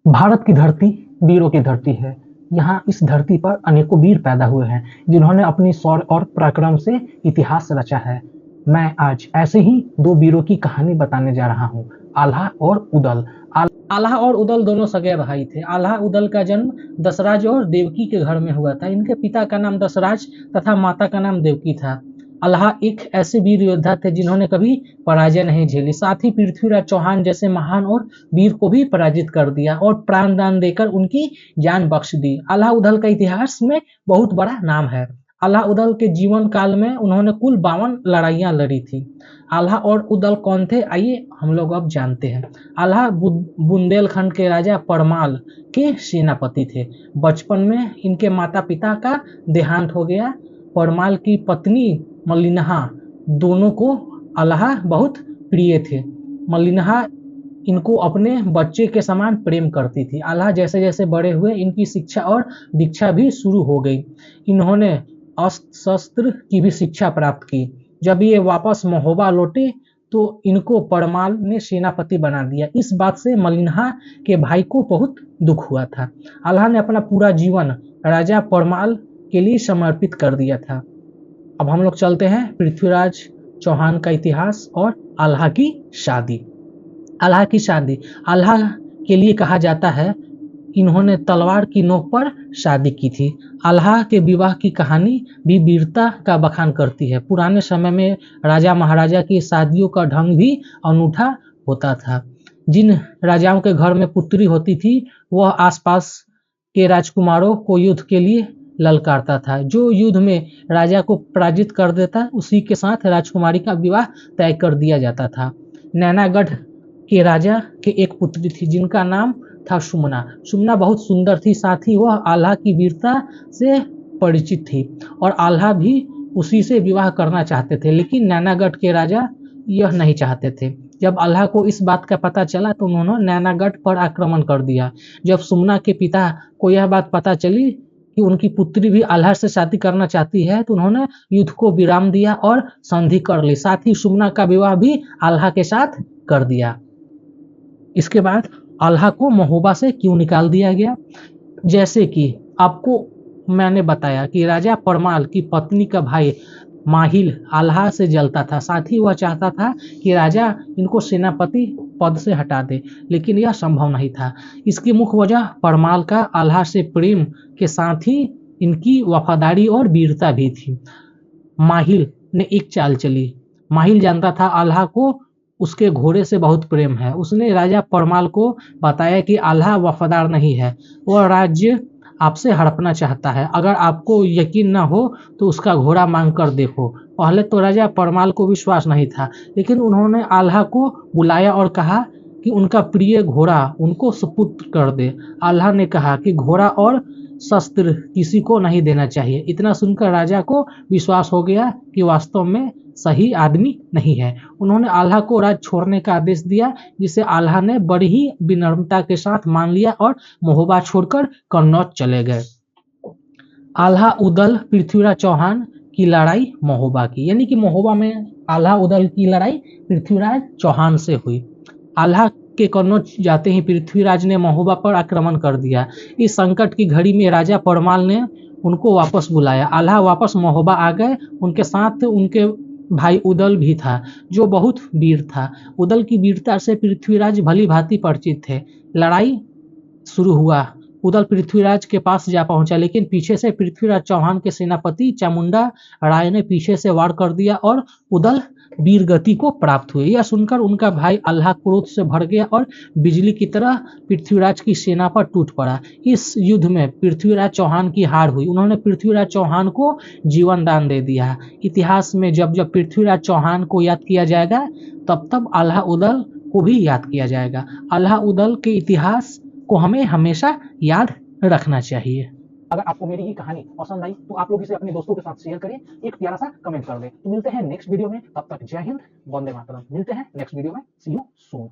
भारत की धरती वीरों की धरती है। यहाँ इस धरती पर अनेकों वीर पैदा हुए हैं, जिन्होंने अपनी शौर्य और पराक्रम से इतिहास रचा है। मैं आज ऐसे ही दो वीरों की कहानी बताने जा रहा हूँ, आल्हा और उदल। आल्हा और उदल दोनों सगे भाई थे। आल्हा उदल का जन्म दशराज और देवकी के घर में हुआ था। इनके पिता का नाम दशराज तथा माता का नाम देवकी था। अल्लाह एक ऐसे वीर योद्धा थे जिन्होंने कभी पराजय नहीं झेली। साथ ही पृथ्वीराज चौहान जैसे महान और वीर को भी पराजित कर दिया और प्राण दान देकर उनकी जान बख्श दी। अल्लाह उदल का इतिहास में बहुत बड़ा नाम है। अल्लाह उदल के जीवन काल में उन्होंने कुल 52 लड़ाइयां लड़ी थी। आल्हा और उदल कौन थे, आइए हम लोग अब जानते हैं। आल्हा बुंदेलखंड के राजा परमाल के सेनापति थे। बचपन में इनके माता पिता का देहांत हो गया। परमाल की पत्नी मलिनहा दोनों को आल्हा बहुत प्रिय थे। मलिनहा इनको अपने बच्चे के समान प्रेम करती थी। आल्हा जैसे जैसे बड़े हुए इनकी शिक्षा और दीक्षा भी शुरू हो गई। इन्होंने अस्त्र शस्त्र की भी शिक्षा प्राप्त की। जब ये वापस महोबा लौटे तो इनको परमाल ने सेनापति बना दिया। इस बात से मलिनहा के भाई को बहुत दुख हुआ था। आल्हा ने अपना पूरा जीवन राजा परमाल के लिए समर्पित कर दिया था। अब हम लोग चलते हैं पृथ्वीराज चौहान का इतिहास और आल्हा की शादी। आल्हा की शादी आल्हा के लिए कहा जाता है इन्होंने तलवार की नोक पर शादी की थी। आल्हा के विवाह की कहानी भी वीरता का बखान करती है। पुराने समय में राजा महाराजा की शादियों का ढंग भी अनूठा होता था। जिन राजाओं के घर में पुत्री होती थी वह आसपास के राजकुमारों को युद्ध के लिए ललकारता था। जो युद्ध में राजा को पराजित कर देता उसी के साथ राजकुमारी का विवाह तय कर दिया जाता था। नैनागढ़ के राजा के एक पुत्री थी जिनका नाम था सुमना। सुमना बहुत सुंदर थी, साथ ही वह आल्हा की वीरता से परिचित थी और आल्हा भी उसी से विवाह करना चाहते थे, लेकिन नैनागढ़ के राजा यह नहीं चाहते थे। जब आल्हा को इस बात का पता चला तो उन्होंने नैनागढ़ पर आक्रमण कर दिया। जब सुमना के पिता को यह बात पता चली कि उनकी पुत्री भी आल्हा से शादी करना चाहती है तो उन्होंने युद्ध को विराम दिया और संधि कर ली। साथ ही सुमना का विवाह भी आल्हा के साथ कर दिया। इसके बाद आल्हा को महोबा से क्यों निकाल दिया गया? जैसे कि आपको मैंने बताया कि राजा परमाल की पत्नी का भाई माहिल आल्हा से जलता था। साथ ही वह चाहता था कि राजा इनको सेनापति पद से हटा दे, लेकिन यह संभव नहीं था। इसकी मुख्य वजह परमाल का आल्हा से प्रेम के साथ ही इनकी वफादारी और वीरता भी थी। माहिल ने एक चाल चली। माहिल जानता था आल्हा को उसके घोड़े से बहुत प्रेम है। उसने राजा परमाल को बताया कि आल्हा वफादार नहीं है, वह राज्य आपसे हड़पना चाहता है। अगर आपको यकीन न हो तो उसका घोड़ा मांग कर देखो। पहले तो राजा परमाल को विश्वास नहीं था, लेकिन उन्होंने आल्हा को बुलाया और कहा कि उनका प्रिय घोड़ा उनको सुपुर्द कर दे। आल्हा ने कहा कि घोड़ा और शस्त्र किसी को नहीं देना चाहिए। इतना सुनकर राजा को विश्वास हो गया कि वास्तव में सही आदमी नहीं है। उन्होंने आल्हा को राज्य छोड़ने का आदेश दिया, जिसे आल्हा ने बड़ी ही विनम्रता के साथ मान लिया और महोबा छोड़कर कन्नौज चले गए। आल्हा उदल पृथ्वीराज चौहान की लड़ाई महोबा की, यानी कि महोबा में आल्हा उदल की लड़ाई पृथ्वीराज चौहान से हुई। आल्हा के कन्नौज जाते ही पृथ्वीराज ने महोबा पर आक्रमण कर दिया। इस संकट की घड़ी में राजा परमाल ने उनको वापस बुलाया। आल्हा वापस महोबा आ गए। उनके साथ उनके भाई उदल भी था, जो बहुत वीर था। उदल की वीरता से पृथ्वीराज भली भांति परिचित थे। लड़ाई शुरू हुआ। उदल पृथ्वीराज के पास जा पहुंचा, लेकिन पीछे से पृथ्वीराज चौहान के सेनापति चामुंडा राय ने पीछे से वार कर दिया और उदल वीर गति को प्राप्त हुए। यह सुनकर उनका भाई आल्हा क्रोध से भर गया और बिजली की तरह पृथ्वीराज की सेना पर टूट पड़ा। इस युद्ध में पृथ्वीराज चौहान की हार हुई। उन्होंने पृथ्वीराज चौहान को जीवन दान दे दिया। इतिहास में जब जब पृथ्वीराज चौहान को याद किया जाएगा तब तब आल्हा उदल को भी याद किया जाएगा। आल्हा उदल के इतिहास को हमें हमेशा याद रखना चाहिए। अगर आपको मेरी ये कहानी पसंद आई तो आप लोग इसे अपने दोस्तों के साथ शेयर करें, एक प्यारा सा कमेंट कर दें। तो मिलते हैं नेक्स्ट वीडियो में, तब तक जय हिंद, वंदे मातरम। मिलते हैं नेक्स्ट वीडियो में, सी यू सून।